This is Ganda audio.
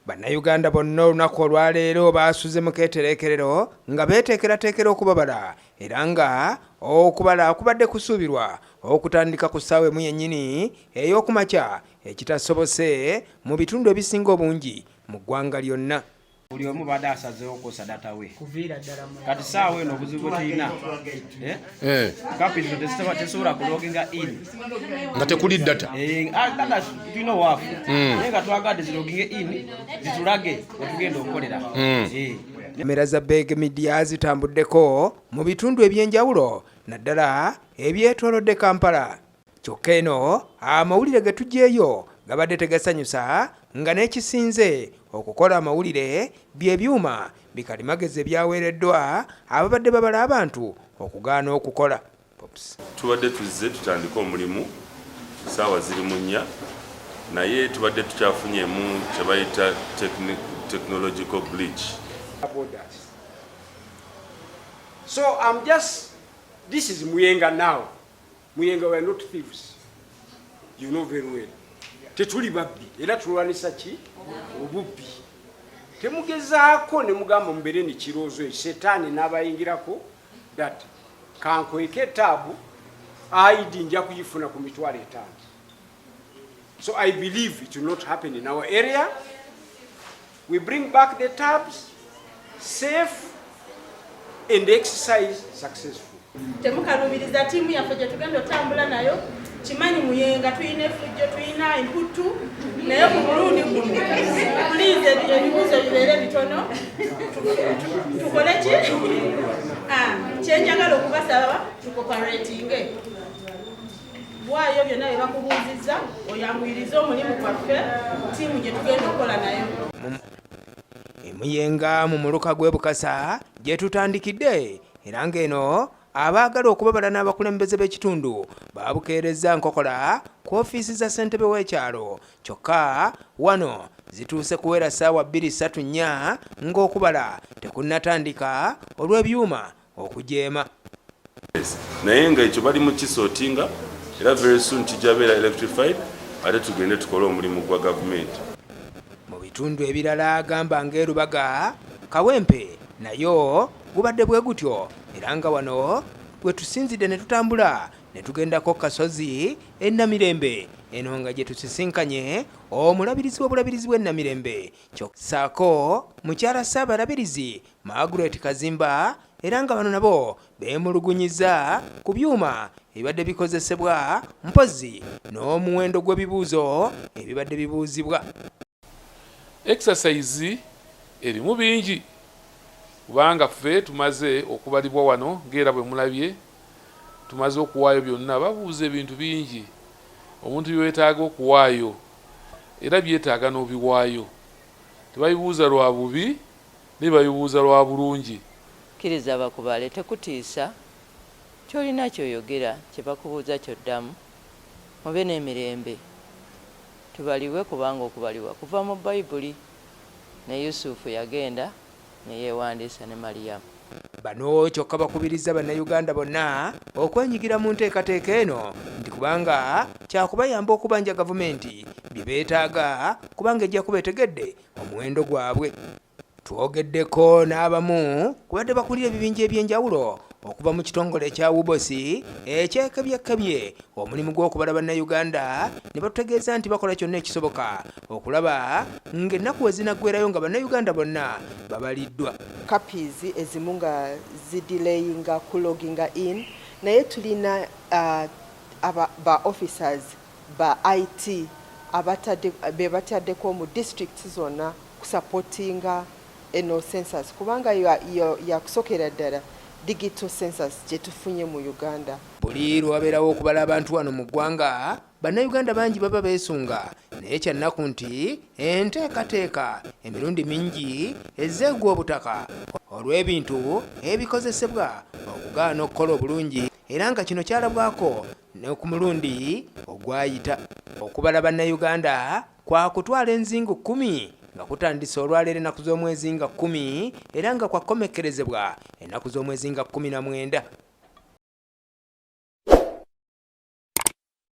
Bannayuganda bonna olunaku olwaleero baasuze mu keetereekerero nga beeteekerateekera okubabala era nga okubala kubadde kusuubirwa okutandika ku ssaawa emu yennyini ey'okumakya ekitasobose mu bitundu ebisinga obungi mu ggwanga lyonna. Buli omu badde asazeewo okukosa data we kati ssaawa eno obuzibu tulina kapito tesobola kuloginga in nga tekuli data data tulina owaafu naye nga twagadde ziloginge in zitulage wetugenda okukolera. Kamera za Beg Media zitambuddeko mu bitundu eby'enjawulo naddala ebyetoolodde Kampala. Kyokka eno amawulire ge tuggyeeyo gabadde tegasanyusa nga n'ekisinze okukola amawulire bye byuma bikalimagezi ebyaweereddwa ababadde babala abantu okugaana okukola. Tubadde tuzze tutandika omulimu ssaawa ziri mu 4 naye tubadde tukyafunyeemu kye bayita technological glitch. So this is Muyenga now. Muyenga were not thieves. You know very well. Tetuli babbi era tulwanisa ki obubbi. Temugezaako ne mugamba mubere ni kiroozo setaani n'abayingirako that kankweke taabu ID nja kuyifuna ku mitwalo 5. So I believe it will not happen in our area. We bring back the tabs safe and exercise successful. Temukalubiriza tiimu yaffe gye tugenda otambula nayo. Kimanyi Muyenga tulina effujjo tulina emputu naye ku mulundi guno pulize ebibuuzo bibeere bitono tukole ki kyenjagala okubasaba tukoparatinge bwayo byonna bye bakubuuzizza oyanguyirize omulimu gwaffe tiimu gye tugenda okukola nayo. Muyenga mu muluka gw'e Bukasa gye tutandikidde era ng'eno abaagala okubabala n'abakulembeze b'ekitundu baabukeereza nkokola ku ofiisi za ssentebe w'ekyalo kyokka wano zituuse kuwera ssaawa 2-3 ng'okubala tekunnatandika olw'ebyuma okujeema. Naye nga ekyo bali mu kisootinga era very soon kijja beera electrified ate tugende tukole omulimu gwa gavumenti. Mu bitundu ebirala agamba ng'erubaga Kawempe nayo gubadde bwe gutyo era nga wano bwe tusinzidde ne tutambula ne tugendako Kasozi e Namirembe eno nga gye tusisinkanye omulabirizi w'obulabirizi bw'e Namirembe ssaako mukyala Ssaabalabirizi Margaret Kazimba era nga bano nabo beemulugunyiza ku byuma ebibadde bikozesebwa mpozi n'omuwendo gw'ebibuuzo ebibadde bibuuzibwa. Exercise erimu bingi kubanga ffe tumaze okubalibwa wano ng'era bwe mulabye tumaze okuwaayo byonna babuuza ebintu bingi omuntu byetaaga okuwaayo era byetaaga n'obiwaayo tebabibuuza lwa bubi ne babibuuza lwa bulungi. Kkiriza bakubale tekutiisa kyolina kyoyogera kye bakubuuza kyoddamu mube n'emirembe tubaliwe kubanga okubalibwa kuva mu Bayibuli ne Yusufu yagenda neyewandiisa ne Mariyamu. Bano kyokka bakubiriza bannayuganda bonna okwenyigira mu nteekateeka eno nti kubanga kyakubayamba okubanja gavumenti bye beetaaga kubanga ejja kubeetegedde omuwendo gwabwe. Twogeddeko n'abamu kubadde bakulira ebibinja eby'enjawulo okuva mu kitongole ekya Wubosi ekyekebyekebye omulimu gw'okubala bannayuganda ne batutegeeza nti bakola kyonna ekisoboka okulaba ng'ennaku we zinaggwerayo nga bannayuganda bonna babaliddwa. Kapizi ezimu nga zidilayinga kuloginga in naye tulina ba officers ba IT be bataddeko mu districts zonna kusupportinga eno census kubanga yakusokera ddala digital census gye tufunye mu Uganda. Buli lwabeerawo okubala abantu wano mu ggwanga bannayuganda bangi baba beesunga naye kyannaku nti enteekateeka emirundi mingi ezzeegwa obutaka olw'ebintu ebikozesebwa okugaana okukola obulungi era nga kino kyalabwako ne ku mulundi ogwayita. Okubala bannayuganda kwa kutwala enzingo 10 nga kutandise olwaleero ennaku z'omwezi nga 10 era nga kwakomekkerezebwa ennaku z'omwezi nga 19.